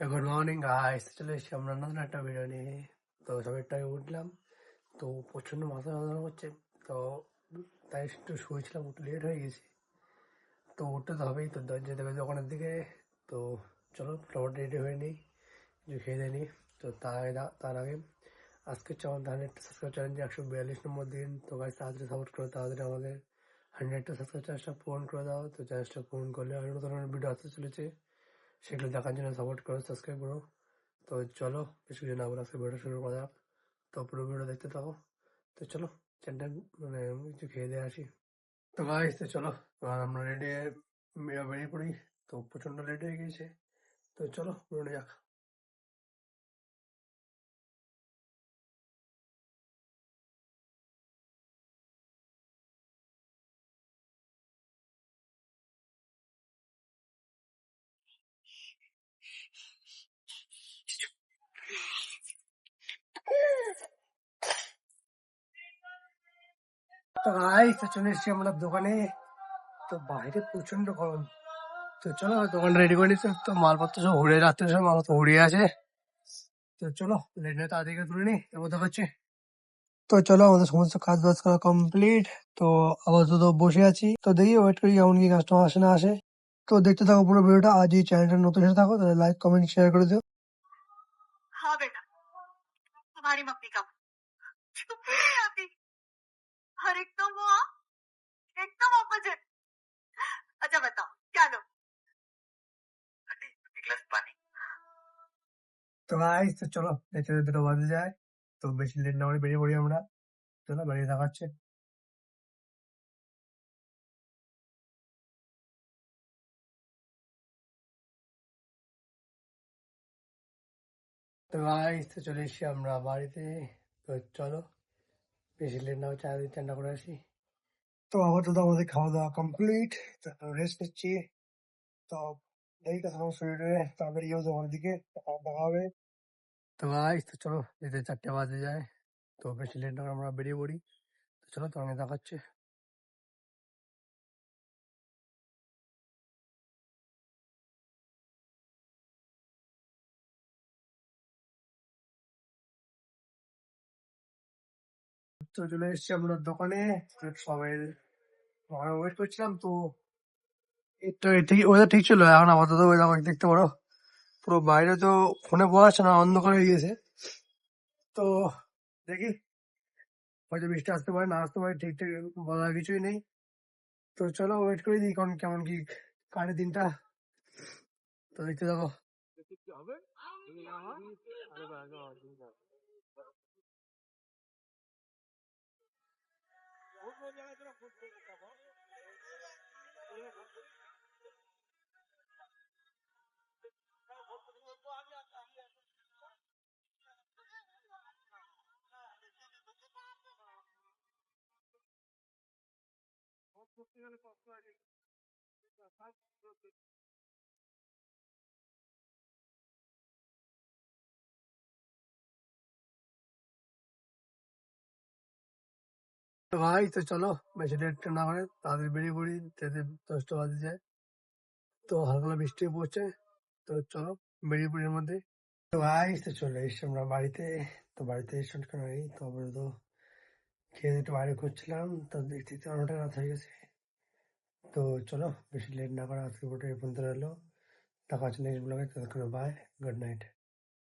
Good morning guys, চলে এসেছি আমরা নতুন একটা ভিডিও নিয়ে। তো সবাইটা উঠলাম, তো প্রচন্ড মাথা যন্ত্রণা করছে। তো তাই একটু শুয়েছিলাম, একটু লেট হয়ে গেছি। তো উঠতে তো হবেই, তো যেতে হবে দোকানের দিকে। তো চলো ফটোফট রেডি হয়ে নিই, কিছু খেয়ে দিয়ে নিই। তো তার আগে আজকে আমার 100 চ্যালেঞ্জ 142 নম্বর দিন। তো গাইস তাড়াতাড়ি সাপোর্ট করো, তাড়াতাড়ি আমাদের 100 চ্যালেঞ্জটা পূরণ করে দাও। তো চ্যালেঞ্জটা পূরণ করলে আরও নতুন ভিডিও আসতে চলেছে, সেগুলো দেখার জন্য সাপোর্ট করো, সাবস্ক্রাইব করো। তো চলো বেশি কিছু না বলে আজকে ভিডিও শুরু করা যাক। তো পুরো ভিডিও দেখতে থাকো। তো চলো চ্যানেলটা কিছু খেয়ে দিয়ে আসি। তো গাইস, তো চলো এবার আমরা রেডি বেরিয়ে পড়ি। তো প্রচন্ড লেট হয়ে গিয়েছে, তো চলো বেরোনো যাক। তো গাইস, তো চলে এসেছি আমরা দোকানে। তো বাইরে প্রচন্ড গরম। তো চলো দোকান রেডি করে নিচ্ছি। তো মালপত্র সব উড়ে যাচ্ছে, সব মাল তো উড়িয়ে আছে। তো চলো লেট না তাড়াতাড়ি তুলে নি, এবার দেখাচ্ছি। তো চলো আমাদের সমস্ত কাজ বাজ করা কমপ্লিট। তো আপাতত বসে আছি, তো দেখি ওয়েট করি কেমন কি কাস্টমার আসে না আসে। তো দেখতে থাকো পুরো ভিডিওটা। আজ এই চ্যানেলটা নতুন এসে থাকো তাহলে লাইক কমেন্ট শেয়ার করে দিও। हाँ बेटा, तुम्हारी मम्मी का चुप नहीं आती। और एकदम वो एकदम ऑपोजिट। अच्छा बताओ क्या लो? एक गिलास पानी। তো গাইস, তো চলো দেখতে দেখতে 2টা বাজে যায়। তো বেশি লেট না করে বেরিয়ে পড়ি আমরা। চলো বেরিয়ে দেখাচ্ছে। তো গাইস, তো চলে এসেছি আমরা বাড়িতে। তো চলো বেশি লেট না করে চানটা করে আসি। তো আপাতত আমাদের খাওয়া দাওয়া কমপ্লিট। তো রেস্ট নিচ্ছি। তো দেখি কথা শরীরে তাড়াতাড়ি ইয়ে দোকানের দিকে দেখা হবে। তো গাইস, তো চলো যেতে 4টে বাজে যায়। তো বেশি লেট না করে আমরা বেরিয়ে পড়ি। তো চলো তোমাকে দেখাচ্ছে। তো চলে এসেছি আমরা দোকানে। তো সবাই ওয়েট করছিলাম। তো তো ঠিক ওয়েদার ঠিক ছিল, এখন আপাতত ওয়েদার দেখতে পারো পুরো বাইরে তো ফোনে পাওয়া যাচ্ছে না, অন্ধকার হয়ে গেছে। তো দেখি হয়তো বৃষ্টি আসতে পারে, না আসতে পারে, ঠিক ঠিক বলার কিছুই নেই। তো চলো ওয়েট করে দিই কারণ কেমন কি কাটে দিনটা। তো দেখতে থাকো। তো ভাই, তো চলো বেশি লেট না করে তাড়াতাড়ি বেরিয়ে পড়ি, যেতে 10টা বাজে যায়। তো হালকা বৃষ্টি পড়ছে। তো চলো বেরিয়ে পড়ি এর মধ্যে। তো ভাই, তো চলে এসছি আমরা বাড়িতে। তো বাড়িতে এসে নেই, তো আমরা তো খেয়ে দিয়ে একটু বাইরে ঘুরছিলাম। তো দেখতে দেখতে অনেকটা রাত হয়ে গেছে। তো চলো বেশি লেট না করে আজকে ভিডিও এই পর্যন্ত রইলো। দেখা হচ্ছে নেক্সট ব্লগে। ততক্ষণ বাই, গুড নাইট।